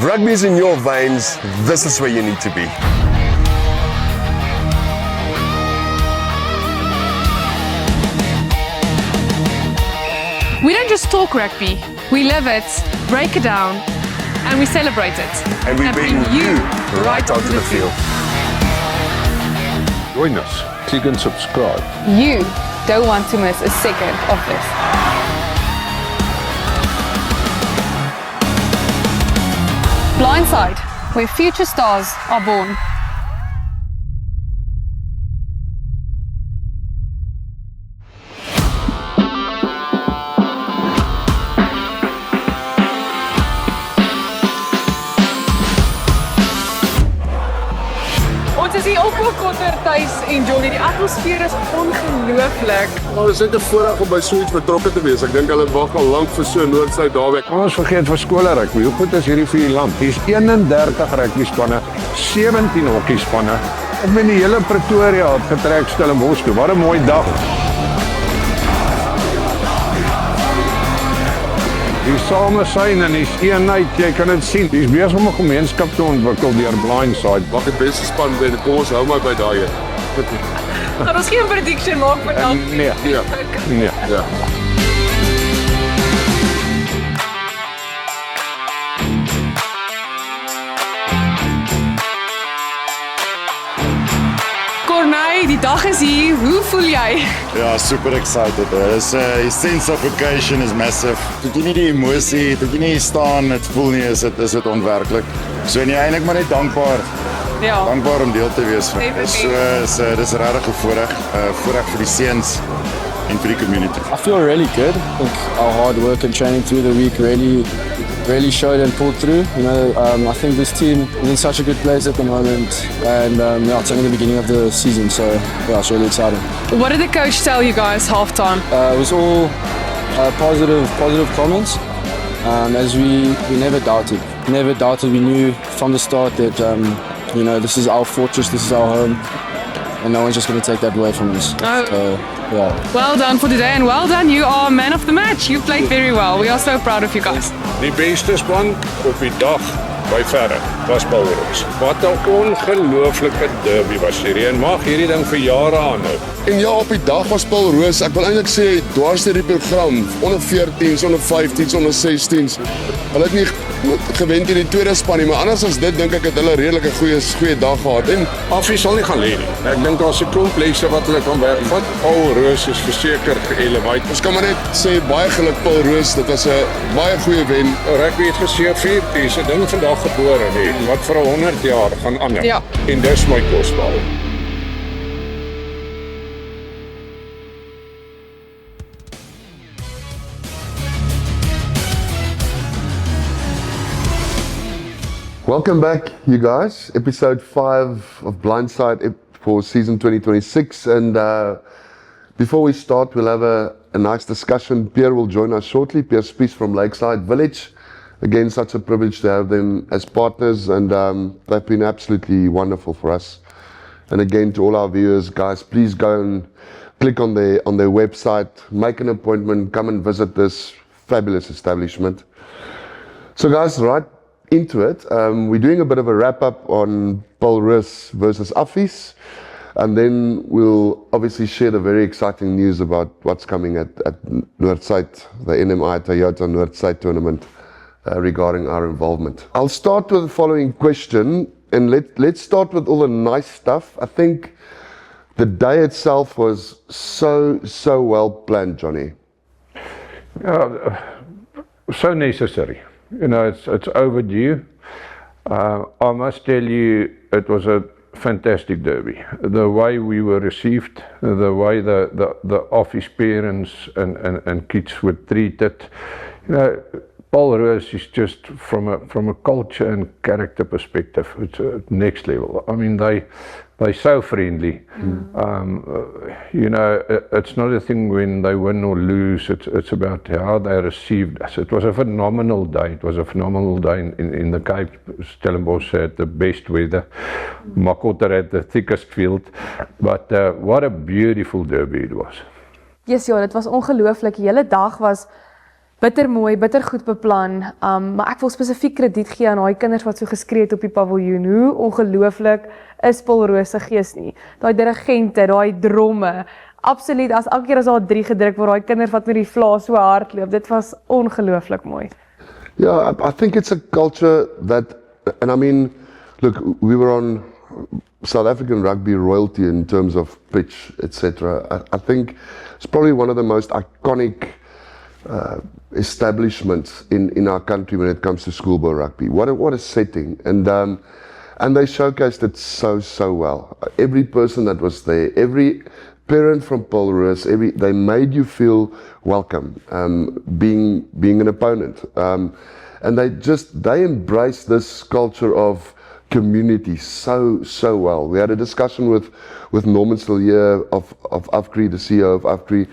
If rugby is in your veins, this is where you need to be. We don't just talk rugby, we live it, break it down, and we celebrate it. And we bring you right onto the field. Join us, click and subscribe. You don't want to miss a second of this. Blindside, where future stars are born. Ons is hier op Kotter tuis en Johnny, die atmosfeer is ongelooflik. Nou, is dit 'n voorreg om by so iets betrokke te wees. Ek dink hulle wag al lank vir so 'n Noord-Suid naweek. Ons vergeet van skole rugby. Hoe goed is hierdie vir die land? Hier's 31 rugby spanne, 17 hokkie spanne. Ek meen die hele Pretoria het getrek Stellenbosch toe. Wat 'n mooi dag. Die samesyn en die eenheid, jy kan dit sien. Dis besig om 'n gemeenskap te ontwikkel deur Blindside. Wag, die beste span binne. Kom ons hou maar by daai een. Gaan ons geen prediction maak vandag? Nee. Nee. Ja. Corneille, die dag is hier. Hoe voel jy? Ja, super excited. Die sense of occasion is massive. Tot jy nie die emosie, tot jy nie staan, het voel nie, is dit onwerklik. So en jy eintlik maar net dankbaar om deel te wees van. Dis regtig 'n voorreg vir die seuns en vir die community. I feel really good. I think our hard work and training through the week really showed and pulled through. I think this team is in such a good place at the moment, and it's only the beginning of the season, so yeah, it's really exciting. What did the coach tell you guys halftime? It was all positive comments, as we never doubted. We knew from the start that this is our fortress, this is our home, and no one's just going to take that away from us. Oh. So, yeah. Well done for today and well done. You are man of the match. You played very well. We are so proud of you guys. Die beste span op die dag by verre was Paul Roos. Wat 'n ongelooflike derby was hierdie en mag hierdie ding vir jare aanhou. En ja, op die dag was Paul Roos, ek wil eintlik sê dwars deur die program, onder 14s, onder 15s, onder 16s. Hulle het nie gewen teen die tweede span nie, maar anders as dit dink ek het hulle redelik 'n goeie dag gehad. En Affie sal nie gaan lê nie. Ek dink daar's 'n klomp lesse wat hulle kan wegvat. Paul Roos is verseker ge-elevate. ons kan maar net sê baie geluk Paul Roos, dit was 'n baie goeie wen. Rugby het gesê 'n ding vandag gebore nie. Wat vir 100 jaar gaan ander. Ja. En dis my kosbaar. Welcome back, you guys. Episode 5 of Blindside for season 2026. And before we start, we'll have a nice discussion. Pierre will join us shortly. Pierre Spies from Lakeside Village. Again, such a privilege to have them as partners, and they've been absolutely wonderful for us. And again, to all our viewers, guys, please go and click on their website, make an appointment, come and visit this fabulous establishment. So guys, right into it, we're doing a bit of a wrap-up on Paul Roos versus Affies, and then we'll obviously share the very exciting news about what's coming at Noord-Suid, the NMI Toyota Noord-Suid tournament, regarding our involvement. I'll start with the following question, and let's start with all the nice stuff. I think the day itself was so well planned, Johnny. So necessary. It's overdue. I must tell you, it was a fantastic derby. The way we were received, the way the office parents and kids were treated. Paul Roos is just from a culture and character perspective, it's next level. I mean, they're so friendly. It's not a thing when they win or lose. It's about how they received us. It was a phenomenal day. It was a phenomenal day in the Cape. Stellenbosch had the best weather. Kotter had the thickest field. But what a beautiful derby it was. Yes, ja, dit was ongelooflik. Die hele dag was bitter mooi, bitter goed beplan, maar ek wil spesifiek krediet gee aan daai kinders wat so geskree het op die paviljoen. Hoe ongelooflik is Paul Roos se gees nie. Daai dirigente, daai dromme, absoluut, as elke keer as daar 3 gedruk word, daai kinders wat met die vlae so hard loop, dit was ongelooflik mooi. Yeah, I think it's a culture that, and I mean, look, we were on South African rugby royalty in terms of pitch, etc. I think it's probably one of the most iconic establishments in our country when it comes to schoolboy rugby. What a setting, and they showcased it so well. Every person that was there, every parent from Paul Roos, they made you feel welcome, being an opponent, and they embraced this culture of community so well. We had a discussion with Norman Sillier of AFCRI, the CEO of AFCRI.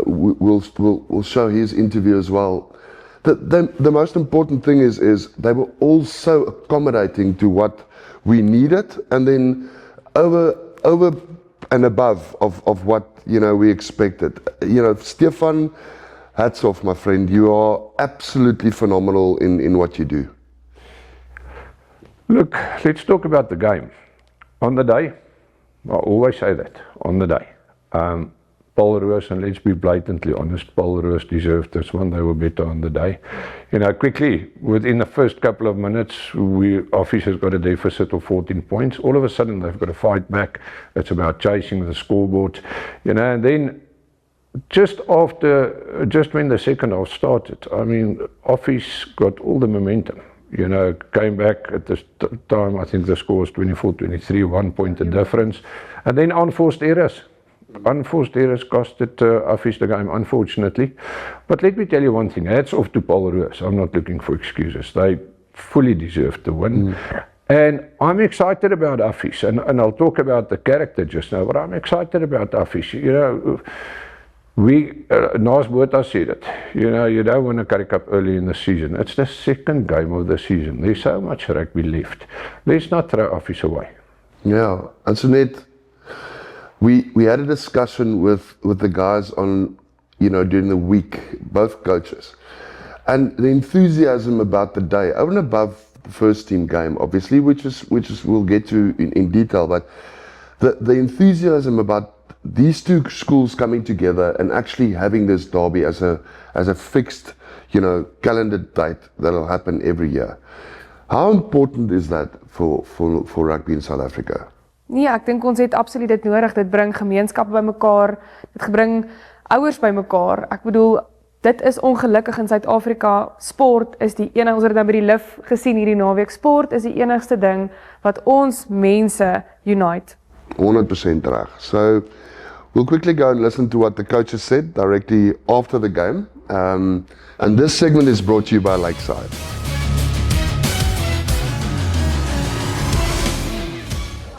We'll show his interview as well. The most important thing is they were all so accommodating to what we needed, and then over and above of what we expected. Stefan, hats off, my friend. You are absolutely phenomenal in what you do. Look, let's talk about the game. On the day, I always say that, on the day. Paul Roos, and let's be blatantly honest, Paul Roos deserved this one. They were better on the day. Quickly, within the first couple of minutes, Officers got a deficit of 14 points. All of a sudden, they've got to fight back. It's about chasing the scoreboard. And then just when the second half started, I mean, Office got all the momentum. Came back at this time, I think the score was 24-23, 1 point the difference. And then unforced errors. Unforced errors costed Office the game, unfortunately. But let me tell you one thing, hats off to Paul Roos. I'm not looking for excuses. They fully deserved the win. And I'm excited about Office, and I'll talk about the character just now, but I'm excited about Office. Nas Botha said it, you don't want to Currie Cup early in the season. It's the second game of the season. There's so much rugby left. Let's not throw Office away. Yeah, and Sunette, we had a discussion with the guys on, during the week, both coaches, and the enthusiasm about the day, over and above the first team game, obviously, which is we'll get to in detail, but the enthusiasm about these two schools coming together and actually having this derby as a fixed, calendar date that'll happen every year. How important is that for rugby in South Africa? Nee, ek dink ons het absoluut dit nodig. Dit bring gemeenskappe bymekaar, dit bring ouers bymekaar. Ek bedoel, dit is ongelukkig in Suid-Afrika. Sport is die enigste, ons het nou by die LIF gesien hierdie naweek. Sport is die enigste ding wat ons mense unite. 100% reg. So we'll quickly go and listen to what the coaches said directly after the game. And this segment is brought to you by Lakeside.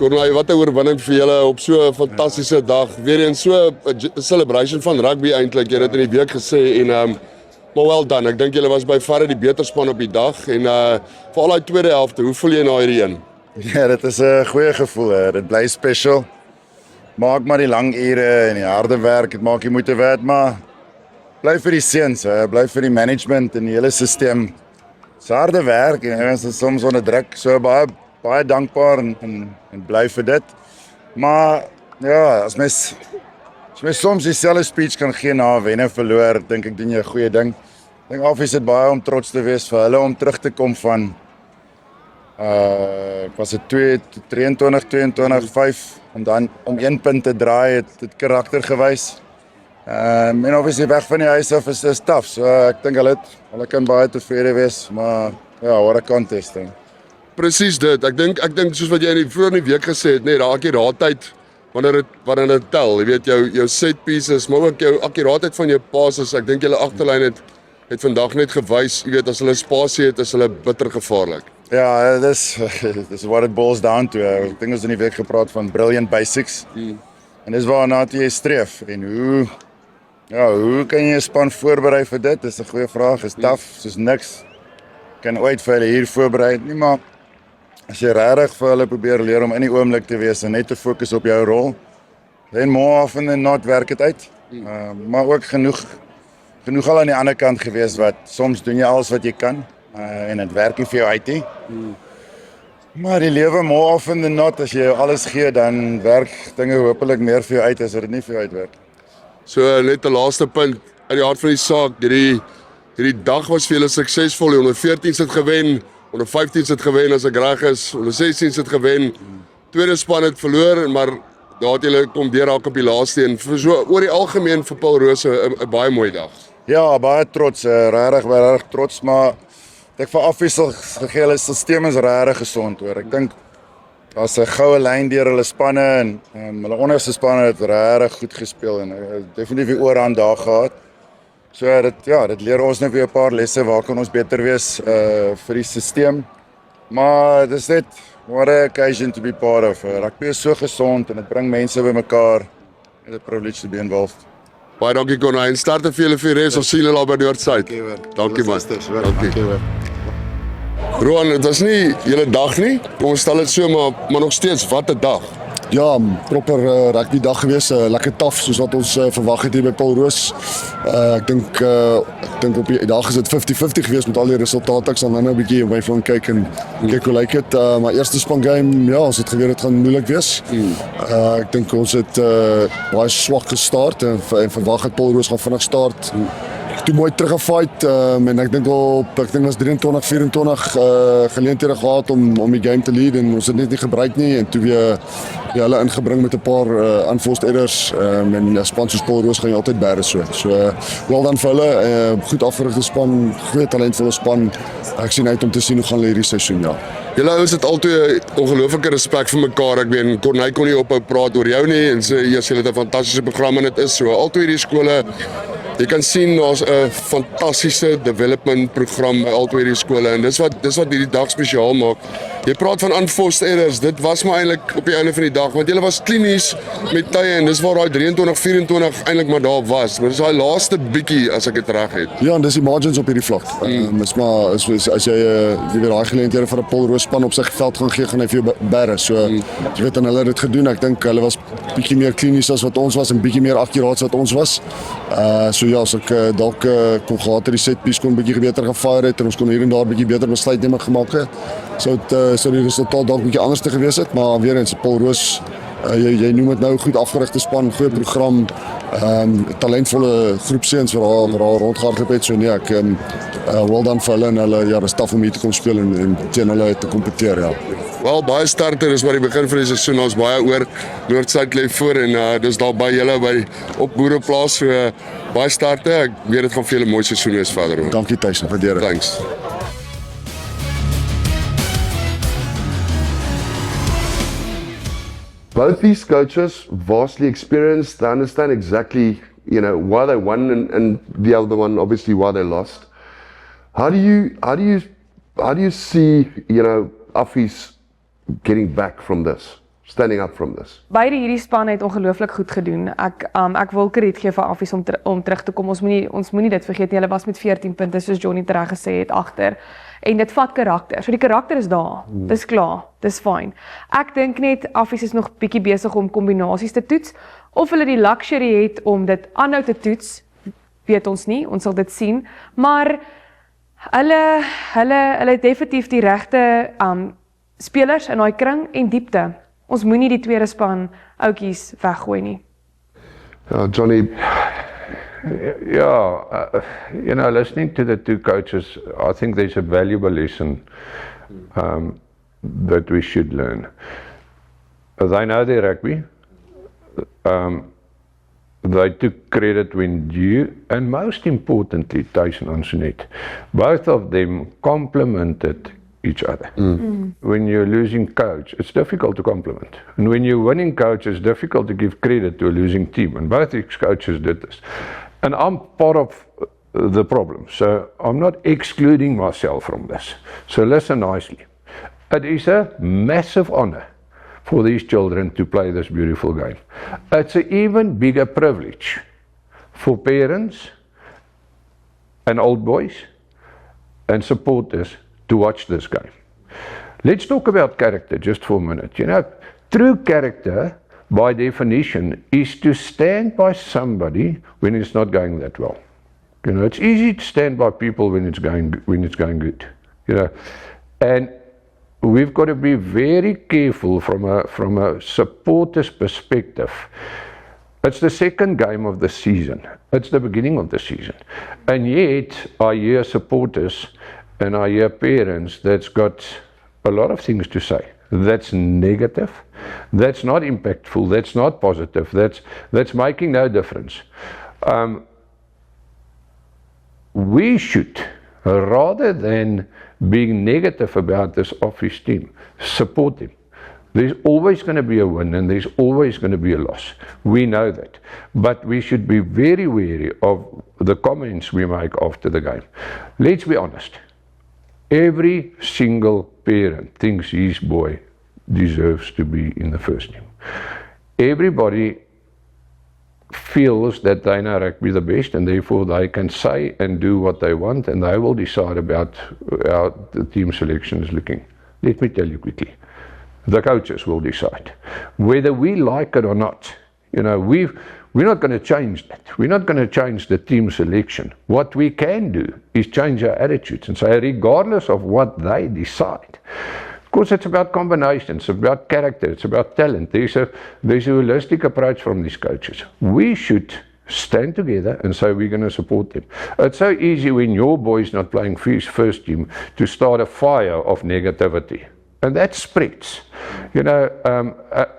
Corneille, wat 'n oorwinning vir julle op so 'n fantastiese dag. Weereens so 'n celebration van rugby eintlik. Jy het dit in die week gesê en maar well done. Ek dink julle was by verre die beter span op die dag en vir al daai tweede helfte, hoe voel jy na hierdie een? Ja, dit is 'n goeie gevoel. Dit bly special. Maak maar die lang ure en die harde werk, dit maak jy moeite werd, maar bly vir die seuns, bly vir die management en die hele stelsel. Dis harde werk en ons is soms onder druk, so baie dankbaar en bly vir dit. Maar ja, as mens soms dieselfde speech kan gee na wen en verloor, dink ek doen jy 'n goeie ding. Ek dink Office het baie om trots te wees vir hulle om terug te kom van was dit 23-5 en dan om 1 punt te draai het karakter gewys. En obviously weg van die huis af is tough, so ek dink hulle kan baie tevrede wees, maar ja, what a contest ding. Presies dit. Ek dink soos wat jy vroeër in die week gesê het, daar akkuraatheid wanneer dit tel. Jy weet jou set pieces, maar ook jou akkuraatheid van jou passes. Ek dink julle agterlyn het vandag net gewys, jy weet as hulle spasie het, is hulle bitter gevaarlik. Ja, dis what it boils down to. Ek dink ons in die week gepraat van brilliant basics. En dis waarna jy streef. En hoe kan jy 'n span voorberei vir dit? Dis 'n goeie vraag. Is tough, soos niks kan ooit vir hulle hier voorberei nie, maar as jy regtig vir hulle probeer leer om in die oomblik te wees en net te fokus op jou rol, then more often than not werk dit uit. Maar ook genoeg genoeg al aan die ander kant gewees wat soms doen jy alles wat jy kan en dit werk nie vir jou uit nie. Maar die lewe more often than not, as jy alles gee, dan werk dinge hopelik meer vir jou uit as dit nie vir jou uitwerk. So net 'n laaste punt uit die hart van die saak. Hierdie dag was vir julle suksesvol. Die onder 14 het gewen, onder 15 het gewen as ek reg is, onder 16 het gewen. Tweede span het verloor, maar daar het julle kom deur raak op die laaste een. Vir so oor die algemeen vir Paul Roos 'n baie mooi dag. Ja, baie trots, regtig trots, maar ek vir afwissel gegee, hulle stelsel is regtig gesond hoor. Ek dink daar's 'n goue lyn deur hulle spanne en hulle onderste spanne het regtig goed gespeel en definitief die oorhand daar gehad. So dit leer ons net weer 'n paar lesse waar kan ons beter wees vir die stelsel. Maar dis net what an occasion to be part of. Rugby is so gesond en dit bring mense bymekaar. It's a privilege to be involved. Baie dankie Corneille en starte vir julle vir die res. Ons sien julle al by Noordsyd. Dankie man. Dankie. Roan, dit was nie julle dag nie. Kom ons stel dit so maar nog steeds wat 'n dag. Ja, proper rugby dag gewees, lekker taaf soos wat ons verwag het hier by Paul Roos. Ek dink op die dag is dit 50-50 gewees met al die resultate. Ek sal nou 'n bietjie by van kyk en kyk hoe lyk dit. Maar eerste span game, ja, ons het geweet dit gaan moeilik wees. Ek dink ons het baie swak gestart en verwag het Paul Roos gaan vinnig start. Toe mooi teruggefight en ek dink was 23-24 geleenthede gehad om die game te lead en ons het net nie gebruik nie en toe weer hulle ingebring met 'n paar unforced errors en span soos Paul Roos gaan jy altyd bære so wel dan vir hulle goed afgerigte span, goeie talentvolle span. Ek sien uit om te sien hoe gaan hulle hierdie seisoen ja. Julle ouens het altyd ongelooflike respek vir mekaar. Ek weet Corneille kon nie ophou praat oor jou nie en sê julle het 'n fantastiese program en dit is so. Altyd hierdie skole jy kan sien daar's 'n fantastiese development program by albei die skole en dis wat hierdie dag spesiaal maak. Jy praat van unforced errors. Dit was maar eintlik op die einde van die dag want julle was klinies met tye en dis waar daai 23-24 eintlik maar daar was. Maar dis daai laaste bietjie as ek dit reg het. Ja, en dis die margins op hierdie vlak. Dis maar as jy weet daai geleenthede vir 'n Paul Roos span op sy veld gaan gee, gaan hy vir jou bære. So jy weet en hulle het dit gedoen. Ek dink hulle was bietjie meer klinies as wat ons was en bietjie meer akkuraat as wat ons was. So ja, as ek dalk kon gehad het die set piece kon bietjie beter gefire het en ons kon hier en daar bietjie beter besluitneming gemaak het. Sou die resultaat dalk bietjie anders te gewees het, maar weer eens Paul Roos, jy noem dit nou goed afgerigte span, goeie program, talentvolle groep seuns wat daar rondgehardloop het. So nee, ek wel dan vir hulle en hulle ja, dis taaf om hier te kom speel en teen hulle te kompeteer ja. Wel baie sterkte is maar die begin van die seisoen. Ons baie oor Noordsyd lê voor en dis daar by julle by op Boereplaas. So baie sterkte. Ek weet dit gaan vir julle 'n mooi seisoen wees verder. Dankie Tyson, waardeer dit. Thanks. Both these coaches vastly experienced. They understand exactly, why they won and the other one obviously why they lost. How do you see, Affies getting back from this, standing up from this? Beide hierdie spanne het ongelooflik goed gedoen. Ek wil krediet gee vir Affies om terug te kom. Ons moenie dit vergeet nie. Hulle was met 14 punte soos Johnny reg gesê het agter. En dit vat karakter. So die karakter is daar. Dis klaar. Dis fyn. Ek dink net Affies is nog bietjie besig om kombinasies te toets of hulle die luxury het om dit aanhou te toets. Weet ons nie. Ons sal dit sien. Maar hulle het definitief die regte spelers in daai kring en diepte. Ons moenie die tweede span outjies weggooi nie. Johnny. Yeah, listening to the two coaches, I think there's a valuable lesson that we should learn. They know their rugby. They took credit when due, and most importantly, Tyson and Sonet, both of them complimented each other. When you're losing coach, it's difficult to compliment. And when you're winning coach, it's difficult to give credit to a losing team. And both these coaches did this. And I'm part of the problem. So I'm not excluding myself from this. So listen nicely. It is a massive honor for these children to play this beautiful game. It's an even bigger privilege for parents and old boys and supporters to watch this game. Let's talk about character just for a minute. True character, by definition, is to stand by somebody when it's not going that well. You know, it's easy to stand by people when it's going good. You know, and we've got to be very careful from a supporter's perspective. It's the second game of the season. It's the beginning of the season. And yet, I hear supporters and I hear parents that's got a lot of things to say. That's negative, that's not impactful, that's not positive, that's making no difference. We should, rather than being negative about this Office team, support them. There's always going to be a win and there's always going to be a loss. We know that. But we should be very wary of the comments we make after the game. Let's be honest. Every single parent thinks his boy deserves to be in the first team. Everybody feels that they know rugby the best and therefore they can say and do what they want and they will decide about how the team selection is looking. Let me tell you quickly. The coaches will decide. Whether we like it or not, you know, we're not going to change that. We're not going to change the team selection. What we can do is change our attitudes and say, regardless of what they decide. Of course, it's about combinations, it's about character, it's about talent. There's a holistic approach from these coaches. We should stand together and say we're going to support them. It's so easy when your boy's not playing first team to start a fire of negativity. And that spreads, you know,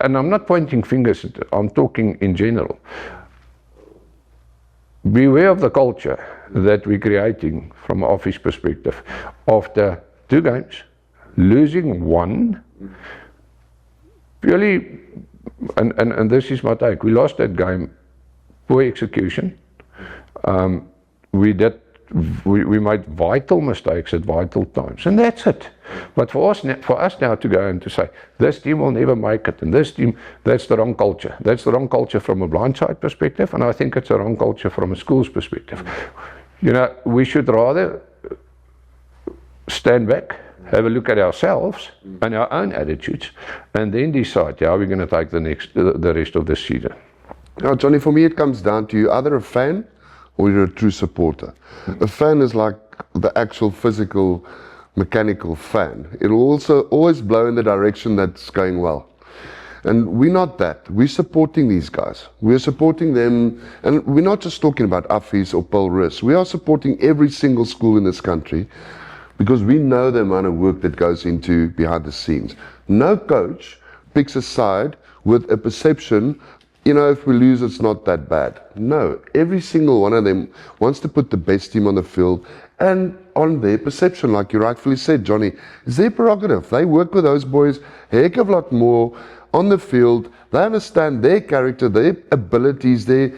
and I'm not pointing fingers, I'm talking in general. Beware of the culture that we're creating from an Office perspective. After 2 games, losing 1, purely, and this is my take, we lost that game, poor execution. We made vital mistakes at vital times, and that's it. But for us now to go and to say, this team will never make it, and this team, that's the wrong culture. That's the wrong culture from a blindside perspective, and I think it's the wrong culture from a school's perspective. You know, we should rather stand back, have a look at ourselves and our own attitudes, and then decide how we're going to take the rest of the season. Now, Johnny, for me it comes down to you either a fan or you're a true supporter. A fan is like the actual physical, mechanical fan. It'll also always blow in the direction that's going well. And we're not that. We're supporting these guys. We're supporting them, and we're not just talking about Office or Paul Roos. We are supporting every single school in this country because we know the amount of work that goes into behind the scenes. No coach picks a side with a perception, you know, if we lose, it's not that bad. No, every single one of them wants to put the best team on the field, and on their perception, like you rightfully said, Johnny, it's their prerogative. They work with those boys a heck of a lot more on the field. They understand their character, their abilities, their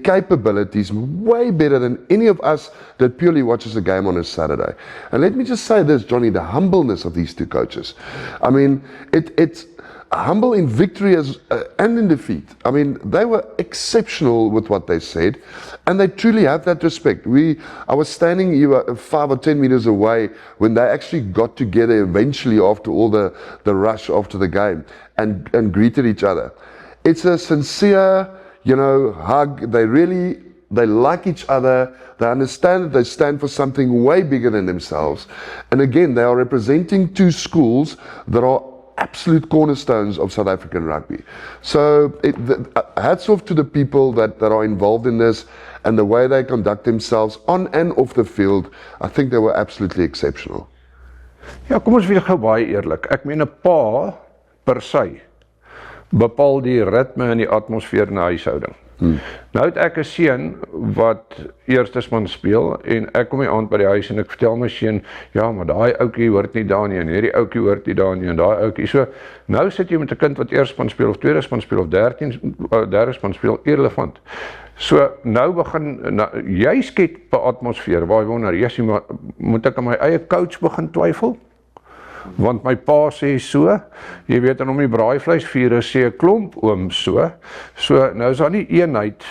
capabilities way better than any of us that purely watches a game on a Saturday. And let me just say this, Johnny, the humbleness of these 2 coaches. I mean, it's humble in victory and in defeat. I mean, they were exceptional with what they said, and they truly have that respect. I was standing 5 or 10 meters away when they actually got together eventually after all the rush after the game and greeted each other. It's a sincere, you know, hug. They like each other. They understand that they stand for something way bigger than themselves. And again, they are representing 2 schools that are absolute cornerstones of South African rugby. So hats off to the people that are involved in this and the way they conduct themselves on and off the field. I think they were absolutely exceptional. Ja, kom ons wees gou baie eerlik. Ek meen 'n pa per se bepaal die ritme en die atmosfeer in 'n huishouding. Nou het ek 'n seun wat eerstesman speel en ek kom die aand by die huis en ek vertel my seun, ja, maar daai ouetjie hoort nie daar nie en hierdie ouetjie hoort nie daar nie en daai ouetjie. So nou sit jy met 'n kind wat eerstesman speel of tweedesman speel of derdesman speel, irrelevant. So nou begin jy skep 'n atmosfeer waar jy wonder, yes, maar moet ek aan my eie coach begin twyfel? Want my pa sê so, jy weet, en om die braaivleisvure sê 'n klomp oom so nou is daar nie eenheid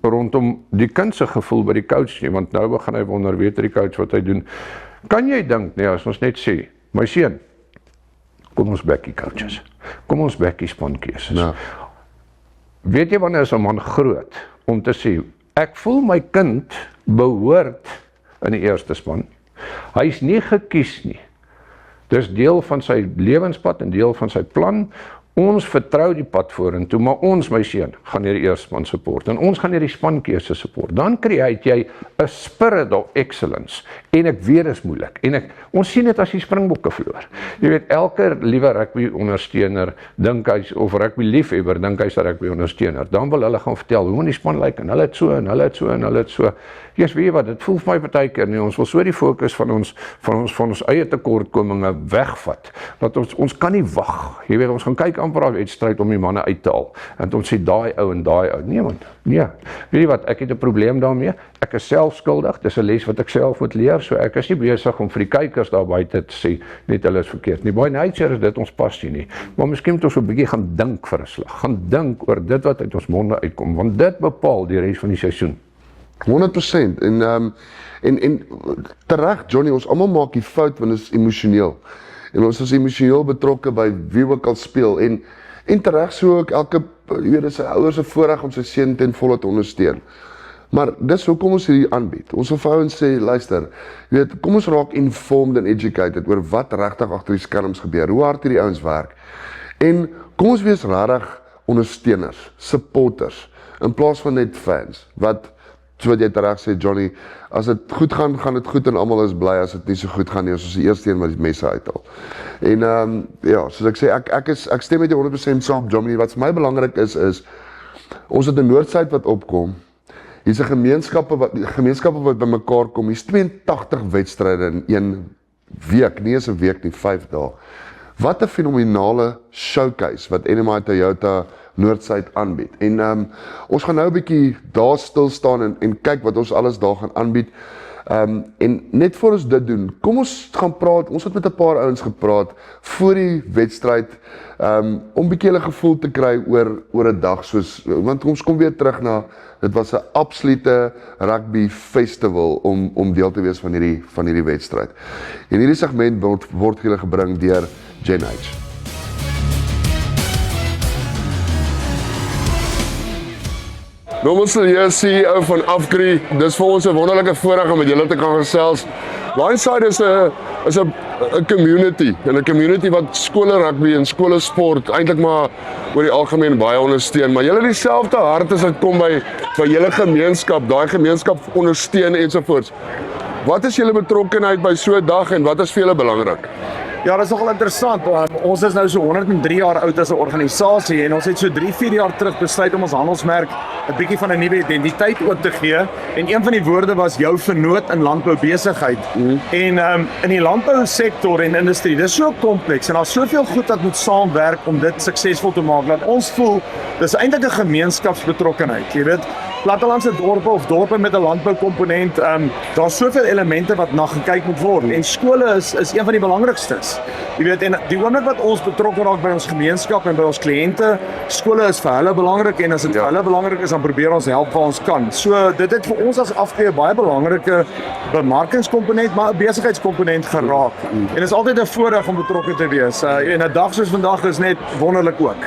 rondom die kind se gevoel by die coach nie, want nou begin hy wonder, weet die coach wat hy doen. Kan jy dink, nee, as ons net sê, my seun, kom ons backie coaches, kom ons backie spankees. No. Weet jy wanneer is 'n man groot om te sê, ek voel my kind behoort in die eerste span. Hy is nie gekies nie. Dis deel van sy lewenspad en deel van sy plan. Ons vertrou die pad vorentoe, maar ons, my seun, gaan hier die eerste span support en ons gaan hier die spankeuse support. Dan create jy 'n spirit of excellence en ek weet dit is moeilik. En ons sien dit as die Springbokke verloor. Jy weet, elke liewe rugby ondersteuner dink hy's of rugby liefhebber dink hy's 'n rugby ondersteuner. Dan wil hulle gaan vertel hoe die span lyk en hulle het so en hulle het so en hulle het so. Weet jy wat, dit voel vir my partykeer nie, ons wil so die fokus van ons eie tekortkominge wegvat, dat ons kan nie wag. Jy weet, ons gaan kyk amper al wedstryd om die manne uit te haal, en ons sê daai ou en daai ou. Nee man, nee. Weet jy wat, ek het 'n probleem daarmee, ek is self skuldig, dis 'n les wat ek self moet leer, so ek is nie besig om vir die kykers daar buite te sê, net hulle is verkeerd nie. By nature is dit ons passie nie, maar miskien moet ons 'n bietjie gaan dink vir 'n slag, gaan dink oor dit wat uit ons monde uitkom, want dit bepaal die res van die seisoen. 100%. En tereg, Johnny, ons almal maak die fout want dit is emosioneel. En ons is emosioneel betrokke by wie ook al speel. En tereg so ook elke, jy weet, dis 'n ouer se voorreg om sy seun ten volle te ondersteun. Maar dis hoekom ons hierdie aanbied. Ons wil vir ouens sê, luister, jy weet, kom ons raak informed and educated oor wat regtig agter die skerms gebeur, hoe hard hierdie ouens werk. En kom ons wees regtig ondersteuners, supporters, in plaas van net fans, wat jy tereg sê, Johnny, as dit goed gaan, gaan dit goed en almal is bly, as dit nie so goed gaan nie, ons is die eerste een wat die messe uithaal. En ja, soos ek sê, ek stem met jou 100% saam, Johnny, wat vir my belangrik is, ons het 'n Noordsuid wat opkom, hier's 'n gemeenskappe wat bymekaar kom, hier's 82 wedstryde in 1 week, nie eens 'n week nie, 5 dae. Wat 'n fenominale showcase wat NMI Toyota Noordsuid aanbied. En ons gaan nou 'n bietjie daar stil staan en kyk wat ons alles daar gaan aanbied. En net voor ons dit doen, kom ons gaan praat, ons het met 'n paar ouens gepraat voor die wedstryd, om bietjie hulle gevoel te kry oor 'n dag soos, want ons kom weer terug na, dit was 'n absolute rugby festival om deel te wees van hierdie wedstryd. En hierdie segment word julle gebring deur Gen H. Nommers hier, CEO van Afgri. Dis vir ons 'n wonderlike voorreg om met julle te kan gesels. Blindside is 'n community, en 'n community wat skole rugby en skole sport eintlik maar oor die algemeen baie ondersteun, maar julle het dieselfde hart as dit kom by julle gemeenskap, daai gemeenskap ondersteun ensovoorts. Wat is julle betrokkenheid by so 'n dag en wat is vir julle belangrik? Ja, dat is nogal interessant. Ons is nou so 103 jaar oud as 'n organisasie en ons het so 3-4 jaar terug besluit om ons handelsmerk 'n bietjie van 'n nuwe identiteit oop te gee. En een van die woorde was jou vennoot in landboubesigheid. En in die landbousektor en industrie, dis so kompleks en daar's soveel goed wat moet saamwerk om dit suksesvol te maak. Dat ons voel dis eintlik 'n gemeenskapsbetrokkenheid. Jy weet, plattelandse dorpe of dorpe met 'n landboukomponent, daar's soveel elemente wat na gekyk moet word en skole is een van die belangrikstes. Jy weet, en die oomblik wat ons betrokke raak by ons gemeenskap en by ons kliënte, skole is vir hulle belangrik en as dit vir hulle belangrik is, dan probeer ons help waar ons kan. So dit het vir ons as Afgri 'n baie belangrike bemarkingskomponent, maar 'n besigheidskomponent geraak. En dit is altyd 'n voorreg om betrokke te wees. En 'n dag soos vandag is net wonderlik ook.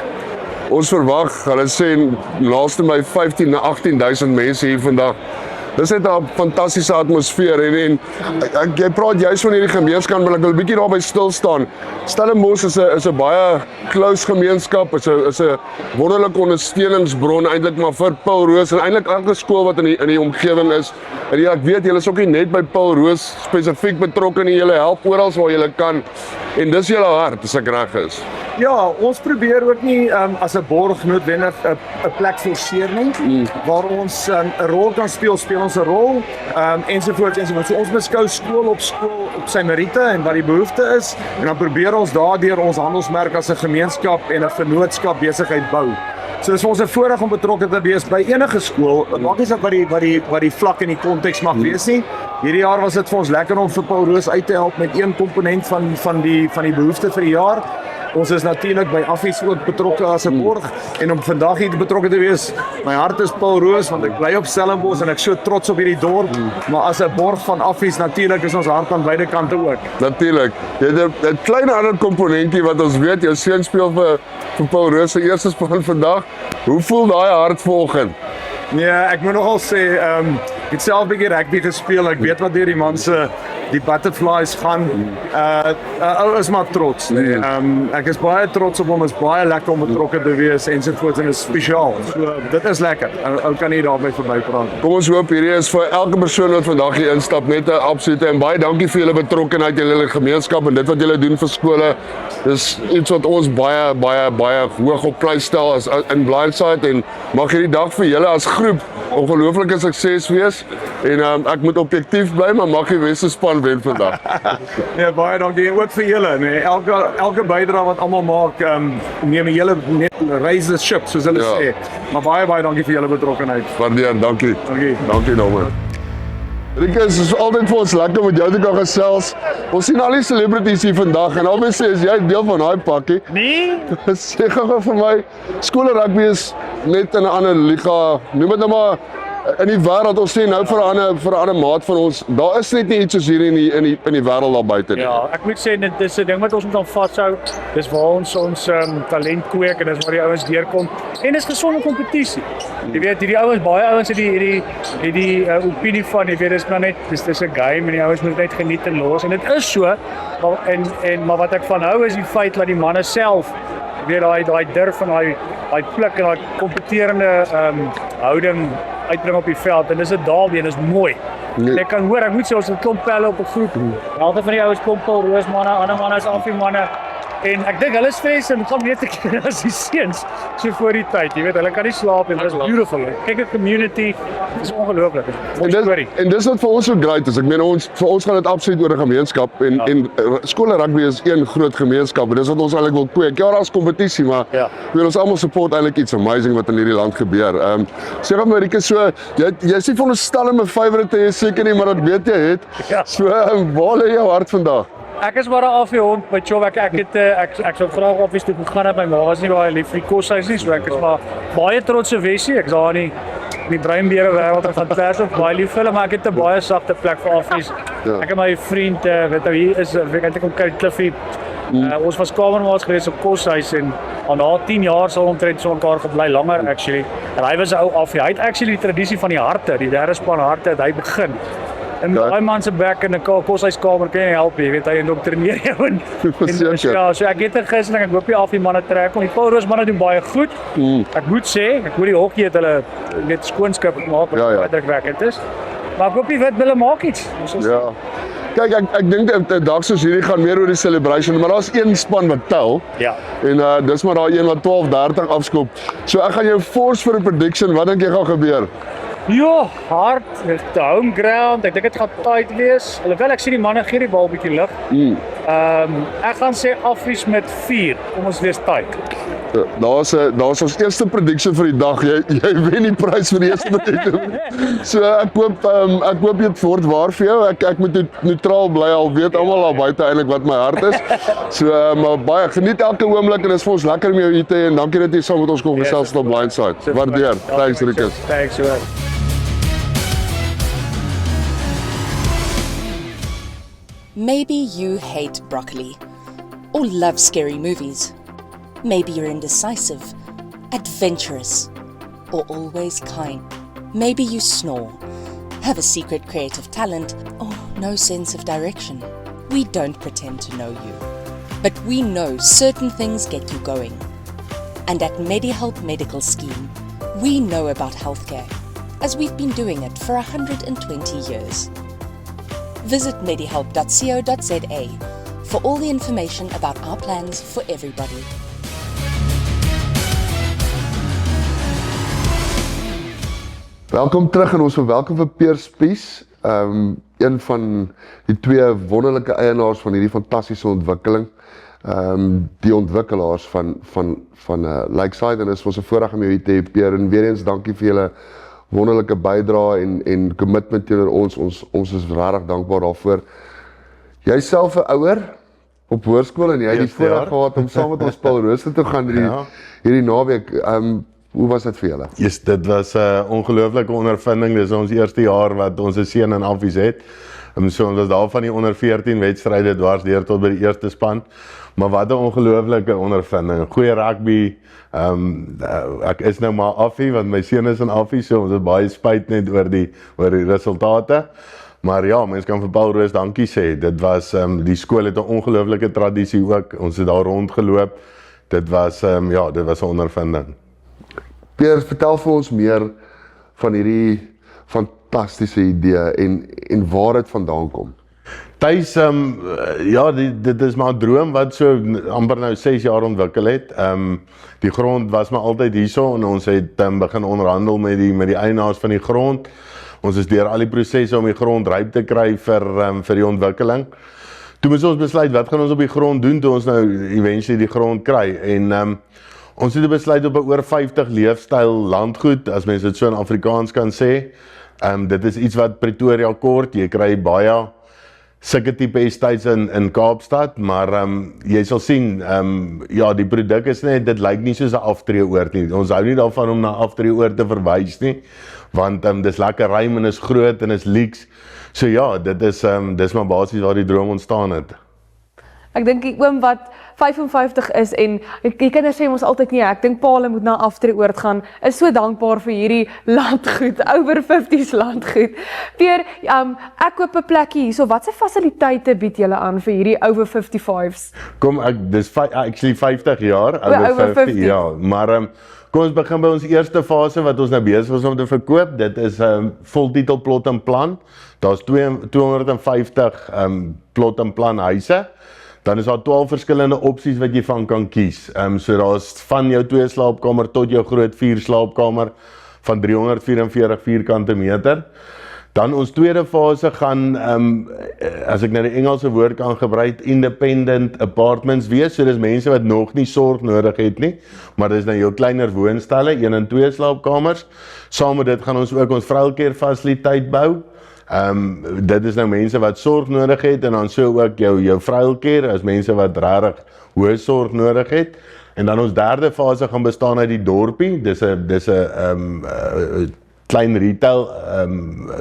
Ons verwag, hulle sê laaste my 15 na 18,000 mense hier vandag. Dis net 'n fantastiese atmosfeer en jy praat juist van hierdie gemeenskap, maar ek wil 'n bietjie daarby stil staan. Stellenbosch is 'n baie close gemeenskap, is 'n wonderlike ondersteuningsbron eintlik maar vir Paul Roos en eintlik elke skool wat in die omgewing is. En ja, ek weet julle is ook nie net by Paul Roos spesifiek betrokke nie, julle help oral waar julle kan. En dis julle hart, as ek reg is. Ja, ons probeer ook nie as 'n borg noodwendig 'n plek forceer nie, waar ons 'n rol kan speel ons 'n rol, ensovoorts. So ons beskou skool op sy meriete en wat die behoefte is, en dan probeer ons daardeur ons handelsmerk as 'n gemeenskap en 'n vennootskap besigheid bou. So dis vir ons 'n voorreg om betrokke te wees by enige skool, maak nie saak wat die vlak en die konteks mag wees nie. Hierdie jaar was dit vir ons lekker om vir Paul Roos uit te help met een komponent van die behoefte vir die jaar. Ons is natuurlik by Affies ook betrokke as 'n borg en om vandag hier betrokke te wees. My hart is Paul Roos want ek bly op Stellenbosch en ek so trots op hierdie dorp, maar as 'n borg van Affies natuurlik is ons hart aan beide kante ook. Natuurlik. Jy het 'n klein ander komponentie wat ons weet, jou seun speel vir Paul Roos se eerste span vandag. Hoe voel daai hart volgende? Nee, ek moet nogal sê, Ek het self 'n bietjie rugby gespeel. Ek weet wat deur die man se die butterflies gaan. Ou is maar trots, nee. Ek is baie trots op hom. Is baie lekker om betrokke te wees ensovoorts en is spesiaal. So dit is lekker. Ou kan nie daarby verbypraat. Kom ons hoop hierdie is vir elke persoon wat vandag hier instap net 'n absolute en baie dankie vir julle betrokkenheid in julle gemeenskap en dit wat julle doen vir skole. Dis iets wat ons baie hoog op prys stel as in Blindside en mag hierdie dag vir julle as groep ongelooflike sukses wees en ek moet objektief bly maar mag die beste span wen vandag. Ja, baie dankie en ook vir julle, nee. Elke bydrae wat almal maak, neem julle net raise the ship soos hulle sê. Maar baie dankie vir julle betrokkenheid. Waardeer, dankie. Dankie Norman. Rikus, is altyd vir ons lekker met jou te kan gesels. Ons sien al die celebrities hier vandag en obviously is jy deel van daai pakkie. Nee? Sê gou vir my, skole rugby is net in 'n ander liga. Noem dit nou maar in die wêreld, ons sê nou vir 'n ander maat van ons, daar is net nie iets soos hier in die wêreld daar buite nie. Ja, ek moet sê dit is 'n ding wat ons moet aan vashou. Dis waar ons talent kweek en dis waar die ouens deurkom. En dis gesonde kompetisie. Jy weet, hierdie ouens, baie ouens het die opinie van, jy weet, dis maar net dis 'n game en die ouens moet net geniet en los en dit is so. Maar wat ek van hou is die feit dat die manne self weer daai durf en daai pluk en daai kompeterende houding uitbring op die veld en dis 'n daal en dis mooi. Nee. Ek kan hoor, ek moet sê ons het 'n klomp pelle op 'n groep. Helfte van die ouens kom Paul Roos manne, ander manne is Affie manne. En ek dink hulle stres en gaan meer te keer as die seuns so voor die tyd. Jy weet, hulle kan nie slaap en dit is beautiful. Kyk die community, dis ongelooflik. En dis wat vir ons so great is. Ek meen vir ons gaan dit absoluut oor 'n gemeenskap en skole rugby is een groot gemeenskap en dis wat ons eintlik wil kweek. Ja, daar's kompetisie, maar weet ons almal support eintlik iets amazing wat in hierdie land gebeur. Sê gou maar Rikus, so jy sê veronderstel om 'n favourite te hê seker nie, maar dat weet jy het. So waar lê jou hart vandag? Ek is maar 'n afhond by Chov. Ek sou graag office toe gegaan het, my ma is nie baie lief vir die koshuis nie, so ek is maar baie trots op Wessie. Ek's daar in die breinbeere wêreld en van Pers of baie lief vir hulle, maar ek het 'n baie sagte plek vir office. Ek en my vriend, weet nou hier is ek kom kyk Cliffy. Ons was kamermaats gewees op koshuis en na 10 jaar sal omtrent so mekaar gebly langer actually. En hy was 'n ou Affie. Hy het actually die tradisie van die harte, die derde span harte, het hy begin. En daai man se bek in 'n koshuiskamer kan nie help nie, jy weet hy indoktrineer jou en ja, so ek het 'n gunsteling, ek hoop die Affie manne trek om. Die Paul Roos manne doen baie goed. Ek moet sê, ek hoor die hokkie het hulle net skoonskip maak wat indrukwekkend is. Maar ek hoop die wit hulle maak iets. Ja. Kyk, ek dink 'n dag soos hierdie gaan meer oor die celebration, maar daar's een span wat tel. Ja. En dis maar daai een wat 12-30 afskop. So ek gaan jou force vir 'n prediction. Wat dink jy gaan gebeur? Ja, hard, the home ground. Ek dink dit gaan tight wees. Alhoewel ek sien die manne gee die bal 'n bietjie lig. Ek gaan sê Affies met 4. Kom ons wees tight. Daar's ons eerste prediction vir die dag. Jy wen die prys vir die eerste prediction. So ek hoop dit word waar vir jou. Ek moet neutraal bly al weet almal daar buite eintlik wat my hart is. So maar baie geniet elke oomblik en dit is vir ons lekker om jou hier te hê en dankie dat jy saam met ons kon gesels op Blindside. Waardeer. Thanks Rikus. Thanks so much. Maybe you hate broccoli or love scary movies. Maybe you're indecisive, adventurous, or always kind. Maybe you snore, have a secret creative talent, or no sense of direction. We don't pretend to know you, but we know certain things get you going. And at MediHelp Medical Scheme, we know about healthcare, as we've been doing it for 120 years. Visit medihelp.co.za for all the information about our plans for everybody. Welkom terug en ons verwelkom vir Peer Spies, een van die twee wonderlike eienaars van hierdie fantastiese ontwikkeling. Die ontwikkelaars van Lakeside, en dit is ons 'n voorreg om jou hier te hê, Peer, en weer eens dankie vir julle wonderlike bydrae en commitment teenoor ons. Ons is regtig dankbaar daarvoor. Jy self 'n ouer op hoërskool en jy het die voorreg gehad om saam met ons Paul Roos te gaan hierdie naweek. Hoe was dit vir julle? Dit was 'n ongelooflike ondervinding. Dis ons eerste jaar wat ons 'n seun in Affies het. So ons was daar van die onder 14 wedstryde dwars deur tot by die eerste span. Maar wat 'n ongelooflike ondervinding. Goeie rugby. Ek is nou maar affie want my seun is in affie, so ons het baie spyt net oor die resultate. Maar ja, mens kan vir Paul Roos dankie sê. Dit was die skool het 'n ongelooflike tradisie ook. Ons het daar rondgeloop. Dit was 'n ondervinding. Pierre, vertel vir ons meer van hierdie fantastiese idee en waar dit vandaan kom. Tuis, ja, dit is maar 'n droom wat so amper nou 6 jaar ontwikkel het. Die grond was maar altyd hierso en ons het begin onderhandel met die eienaars van die grond. Ons is deur al die prosesse om die grond ryp te kry vir die ontwikkeling. Toe moes ons besluit wat gaan ons op die grond doen toe ons nou eventually die grond kry en ons het besluit op 'n oor 50 leefstyl landgoed, as mense dit so in Afrikaans kan sê. Dit is iets wat Pretoria kort, jy kry baie sulke tipe estates in Kaapstad, maar jy sal sien, ja, die produk is net, dit lyk nie soos 'n aftreeoord nie. Ons hou nie daarvan om na aftreeoord te verwys nie, want dis lekker ruim en is groot en is leaks. So ja, dis maar basies waar die droom ontstaan het. Ek dink die oom wat 55 is en die kinders sê ons altyd nie, ek dink Paul moet na aftreeoord gaan, is so dankbaar vir hierdie landgoed, over 50's landgoed. Pierre, ek koop 'n plekkie hierso, watse fasiliteite bied julle aan vir hierdie over 55's? Kom, dis actually 50 jaar, over 50, ja, maar kom ons begin by ons eerste fase wat ons nou besig is om te verkoop. Dit is voltitel plot en plan. Daar's 250 plot en plan huise. Dan is daar 12 verskillende opsies wat jy van kan kies. So daar's van jou 2 slaapkamer tot jou groot 4 slaapkamer van 344 vierkante meter. Dan ons tweede fase gaan, as ek nou die Engelse woord kan gebruik, independent apartments wees. So dis mense wat nog nie sorg nodig het nie, maar dis nou jou kleiner woonstelle, 1 en 2 slaapkamers. Saam met dit gaan ons ook ons vrouelcare fasiliteit bou. Dit is nou mense wat sorg nodig het en dan so ook jou vrouelcare as mense wat regtig hoë sorg nodig het. En dan ons derde fase gaan bestaan uit die dorpie. Dis 'n klein retail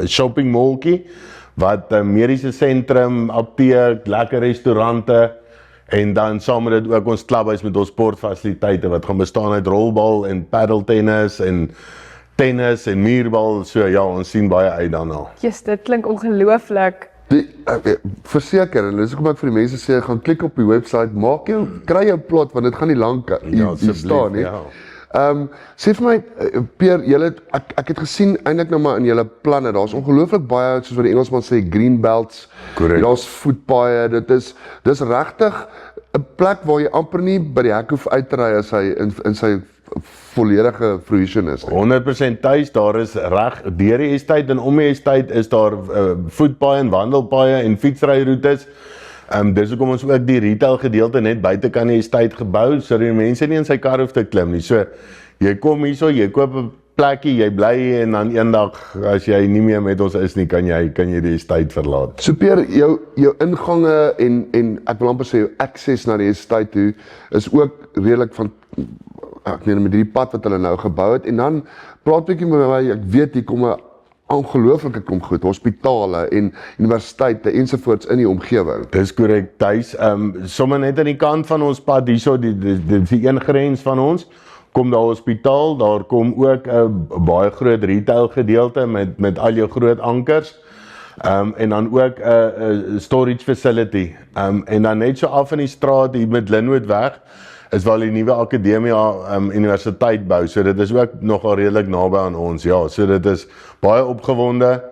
shopping mallkie wat mediese sentrum, apteek, lekker restaurante en dan saam met dit ook ons klubhuis met ons sportfasiliteite wat gaan bestaan uit rolbal en paddeltennis en tennis en muurbal, so ja, ons sien baie uit daarna. Yes, dit klink ongelooflik. Verseker, en dis hoekom ek vir die mense sê, gaan klik op die website, kry jou plot, want dit gaan nie lank hier staan nie. Sê vir my, Pierre, ek het gesien eintlik nou maar in julle planne, daar's ongelooflik baie, soos wat die Engelsman sê, green belts, daar's voetpaaie, dis regtig 'n plek waar jy amper nie by die hek hoef uit te ry as hy in sy volledige fruition is. 100% tuis, daar is reg deur die estate en om die estate is daar voetpaaie en wandelpaaie en fietsryroetes. Dis hoekom ons ook die retail gedeelte net buite kan die estate gebou, sodat die mense nie in sy kar hoef te klim nie. So, jy kom hierso, jy koop 'n plekkie, jy bly en dan eendag as jy nie meer met ons is nie, kan jy die estate verlaat. So Pierre, jou ingange en ek wil amper sê jou access na die estate toe is ook redelik van met die pad wat hulle nou gebou het en dan praat ek met my, ek weet hier kom 'n ongelooflike klomp goed, hospitale en universiteite ensovoorts in die omgewing. Dis korrek, tuis. Sommer net aan die kant van ons pad hierso, die een grens van ons, kom daar hospitaal, daar kom ook 'n baie groot retail gedeelte met al jou groot ankers. En dan ook 'n storage facility. En dan net so af in die straat hier met Linwoodweg is waar die nuwe Akademia universiteit bou. So dit is ook nogal redelik naby aan ons. Ja, so dit is baie opgewonde.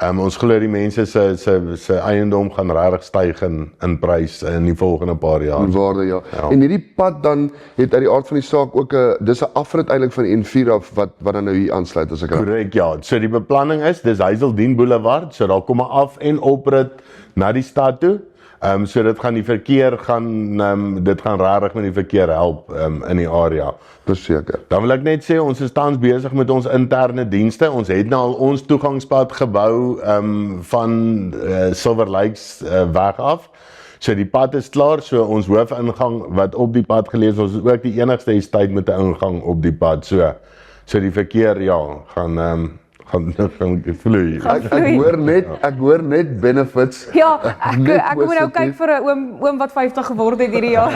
Ons glo die mense se eiendom gaan regtig styg in prys in die volgende paar jaar. In waarde, ja. En hierdie pad dan het uit die aard van die saak ook dis 'n afrit eintlik van die N4 af wat dan nou hier aansluit as ek reg. Korrek, ja. So die beplanning is dis Hazeldine Boulevard, so daar kom 'n af en oprit na die stad toe. So dit gaan die verkeer dit gaan regtig met die verkeer help in die area. Verseker. Dan wil ek net sê ons is tans besig met ons interne dienste. Ons het nou al ons toegangspad gebou van Silver Lakes weg af. So die pad is klaar, so ons hoofingang wat op die pad geleë is, ons is ook die enigste estate met 'n ingang op die pad. So die verkeer ja, gaan vloei. Ek hoor net benefits. Ja, Net ek moet nou kyk vir 'n oom wat 50 geword het hierdie jaar.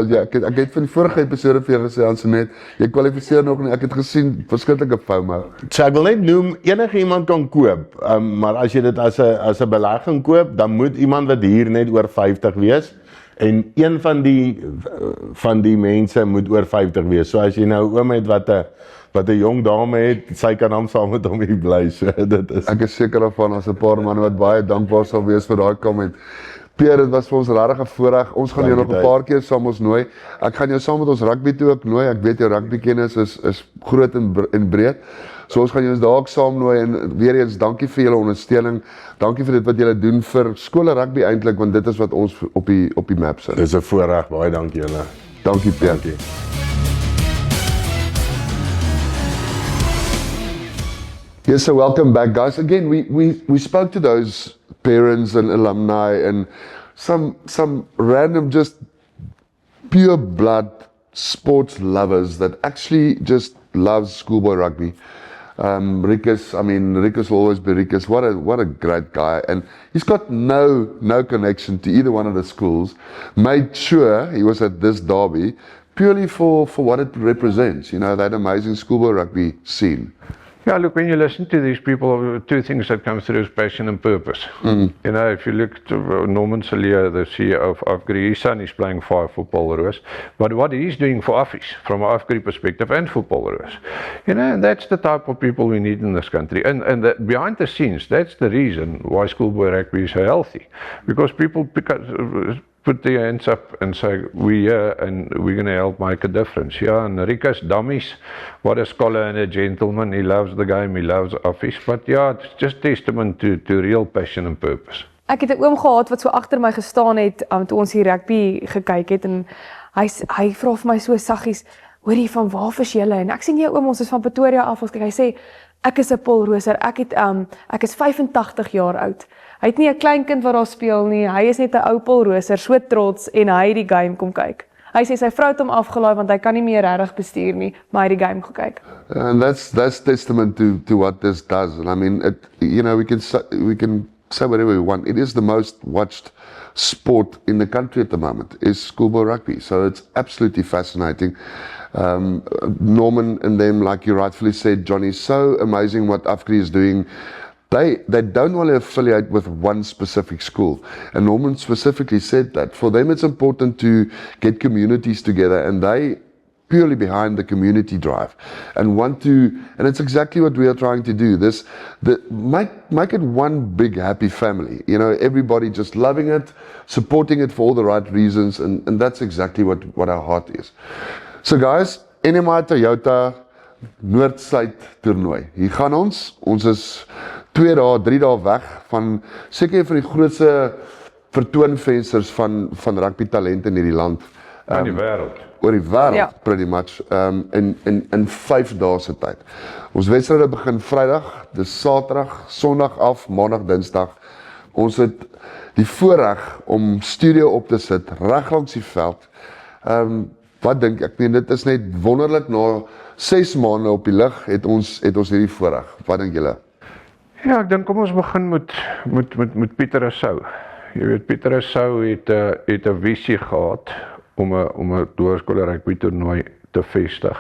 Ja, ek het van die vorige episode vir jou gesê, Ansonet, jy kwalifiseer nog nie. Ek het gesien verskriklike FOMO. So ek wil net noem, enige iemand kan koop, maar as jy dit as 'n belegging koop, dan moet iemand wat hier net oor 50 wees, en een van die mense moet oor 50 wees. So as jy nou 'n oom het wat 'n jong dame het, sy kan hom saam met hom hier bly. So dit is. Ek is seker daarvan as 'n paar manne wat baie dankbaar sal wees vir daai comment. Pierre, dit was vir ons regtig 'n voorreg. Ons gaan jou nog 'n paar keer saam ons nooi. Ek gaan jou saam met ons rugby toe ook nooi. Ek weet jou rugbykennis is groot en breed. So ons gaan jou daar ook saam nooi en weer eens dankie vir julle ondersteuning. Dankie vir dit wat julle doen vir skole rugby eintlik, want dit is wat ons op die map sit. Dis 'n voorreg, baie dankie julle. Dankie Pierre. Dankie. Yes, so welcome back, guys. Again, we spoke to those parents and alumni and some random, just pure blood sports lovers that actually just loves schoolboy rugby. Rikus will always be Rikus. What a great guy, and he's got no connection to either one of the schools. Made sure he was at this derby purely for what it represents. You know, that amazing schoolboy rugby scene. Yeah, look, when you listen to these people, two things that come through is passion and purpose. You know, if you look to Norman Salia, the CEO of Afgri, his son is playing for Polroos, but what he's doing for Afis, from an Afgri perspective, and for Polroos. You know, and that's the type of people we need in this country. And behind the scenes, that's the reason why schoolboy rugby is so healthy. Because people put their hands up and say, we're here and we're going to help make a difference. Yeah, and Rikus Dummies, what a scholar and a gentleman. He loves the game, he loves Office. But yeah, it's just testament to real passion and purpose. Ek het 'n oom gehad wat so agter my gestaan het toe ons hier rugby gekyk het en hy vra vir my so saggies, hoorie, van waar is julle? En ek sê nee oom, ons is van Pretoria af. Ons kyk, hy sê ek is 'n Polrooser. Ek is 85 jaar oud. Hy het nie 'n klein kind wat daar speel nie. Hy is net 'n ou Polrooser, so trots en hy het die game kom kyk. Hy sê sy vrou het hom afgelaai want hy kan nie meer regtig bestuur nie, maar hy het die game gekyk. And that's testament to what this does. And I mean, we can say whatever we want. It is the most watched sport in the country at the moment, is schoolboy rugby. So it's absolutely fascinating. Norman and them, like you rightfully said, Johnny, so amazing what Afgri is doing. They don't want to affiliate with one specific school. And Norman specifically said that. For them it's important to get communities together, and they purely behind the community drive and and it's exactly what we are trying to do. Make it one big happy family. You know, everybody just loving it, supporting it for all the right reasons, and that's exactly what our heart is. So guys, NMI Toyota Noord-Suid toernooi. Hier gaan ons is 2 dae, 3 dae weg van seker van die grootste vertoonvensters van rugby talente in hierdie land. In die wêreld. Oor die wêreld, pretty much, in 5 dae se tyd. Ons wedstryde begin Vrydag, dis Saterdag, Sondag af, Maandag, Dinsdag. Ons het die voorreg om studio op te sit reg langs die veld. Wat dink ek? Dit is net wonderlik. Na 6 maande op die lug het ons hierdie voorreg. Wat dink julle? Ja, ek dink kom ons begin met Pieter Rousseau. Jy weet, Pieter Rousseau het 'n visie gehad om 'n hoërskool rugby toernooi te vestig.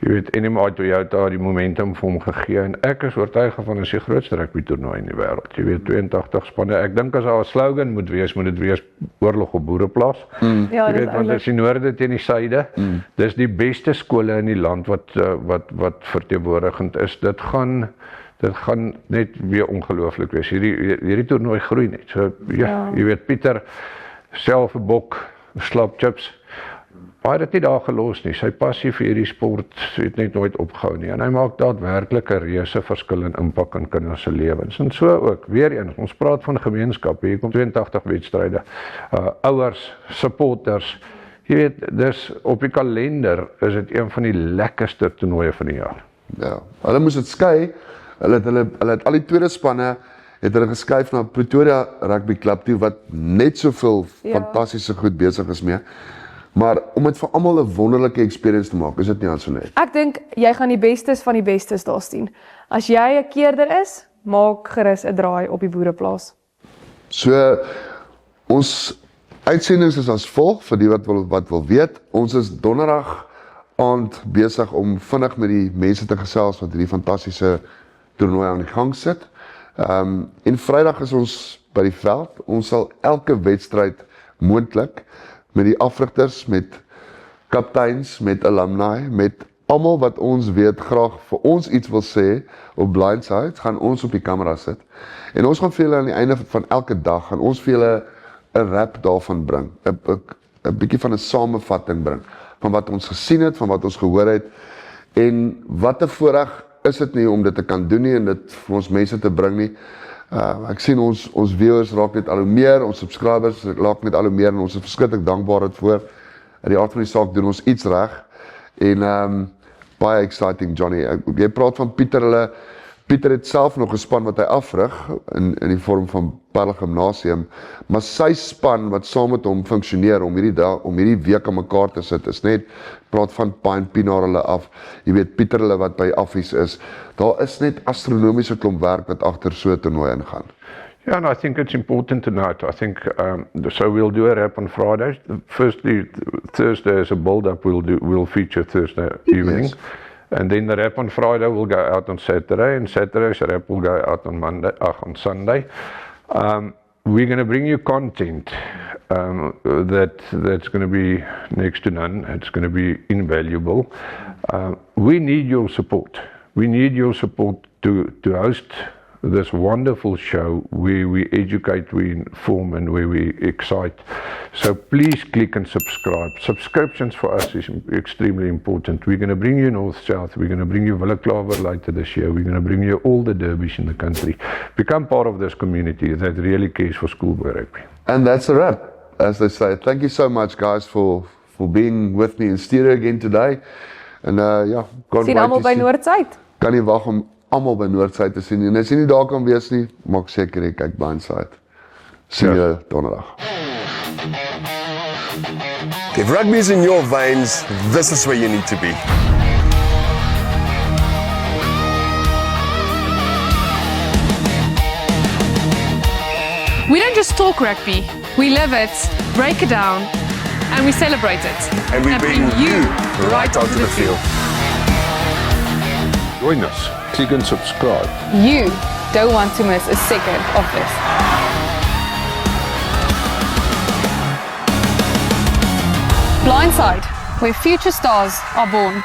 Jy weet, NMI Toyota het die momentum vir hom gegee en ek is oortuig van is die grootste rugby toernooi in die wêreld. Jy weet, 82 spanne. Ek dink as daar 'n slogan moet dit wees oorlog op boereplaas. Ja, jy weet, want as die noorde teen die suide, dis die beste skole in die land wat verteenwoordigend is. Dit gaan net weer ongelooflik wees. Hierdie toernooi groei net. So ja, jy weet, Pieter self 'n bok, slap chips. Hy het dit nie daar gelos nie. Sy passie vir hierdie sport het net nooit opgehou nie. En hy maak daadwerklik 'n reuse verskil en impak in kinders se lewens. En so ook, weer eens, ons praat van gemeenskappe. Hier kom 82 wedstryde. Ouers, supporters. Jy weet, dis op die kalender is dit een van die lekkerste toernooie van die jaar. Ja, hulle moes dit skei. Hulle het al die tweede spanne het hulle geskuif na Pretoria Rugby Club toe wat net soveel fantastiese goed besig is mee. Maar om dit vir almal 'n wonderlike experience te maak, is dit nie Antoinette? Ek dink jy gaan die bestes van die bestes daar sien. As jy 'n keerder is, maak gerus 'n draai op die boereplaas. So, ons uitsendings is as volg, vir die wat wil weet. Ons is donderdag aand besig om vinnig met die mense te gesels wat hierdie fantastiese toernooi aan die gang sit. En Vrydag is ons by die veld. Ons sal elke wedstryd moontlik met die afrigters, met kapteins, met alumni, met almal wat ons weet graag vir ons iets wil sê op Blindside, gaan ons op die kamera sit. En ons gaan vir julle aan die einde van elke dag, gaan ons vir julle 'n wrap daarvan bring, 'n bietjie van 'n samevatting bring, van wat ons gesien het, van wat ons gehoor het, en wat 'n voorreg is dit nie om dit te kan doen nie, en dit vir ons mense te bring nie. Ek sien ons viewers raak net al hoe meer, ons subscribers raak net al hoe meer, en ons is verskriklik dankbaar daarvoor. In die aard van die saak doen ons iets reg, en baie exciting, Johnny. Jy praat van Pieter, Pieter het self nog 'n span wat hy afrig, in die vorm van Parel Gimnasium, maar sy span wat saam met hom funksioneer om hierdie week aan mekaar te sit, is net, praat van Pine Pienaar hulle af, jy weet Pieter hulle wat by Affies is, daar is net astronomiese klomp werk wat agter so 'n toernooi ingaan. Yeah, and I think it's important to note. I think so. We'll do a wrap on Friday. Firstly, Thursday as a build-up. We'll feature Thursday evening, yes. And then the wrap on Friday will go out on Saturday, and Saturday's wrap will go out on on Sunday. We're going to bring you content that's going to be next to none. It's going to be invaluable. We need your support. We need your support to host this wonderful show where we educate, we inform, and where we excite. So please click and subscribe. Subscriptions for us is extremely important. We're going to bring you North-South. We're going to bring you Wille Klaver later this year. We're going to bring you all the derbies in the country. Become part of this community that really cares for schoolboy rugby. And that's a wrap, as they say. Thank you so much, guys, for being with me in studio again today. And yeah, God sien almal by Noordsuid. Kan nie wag om almal by Noordsuid te sien. En as jy nie daar kan wees nie, maak seker jy kyk Blindside. Sien julle donderdag. If rugby is in your veins, this is where you need to be. We don't just talk rugby, we live it, break it down, and we celebrate it. And we bring you right onto the field. Join us. Click and subscribe. You don't want to miss a second of this. Blindside, where future stars are born.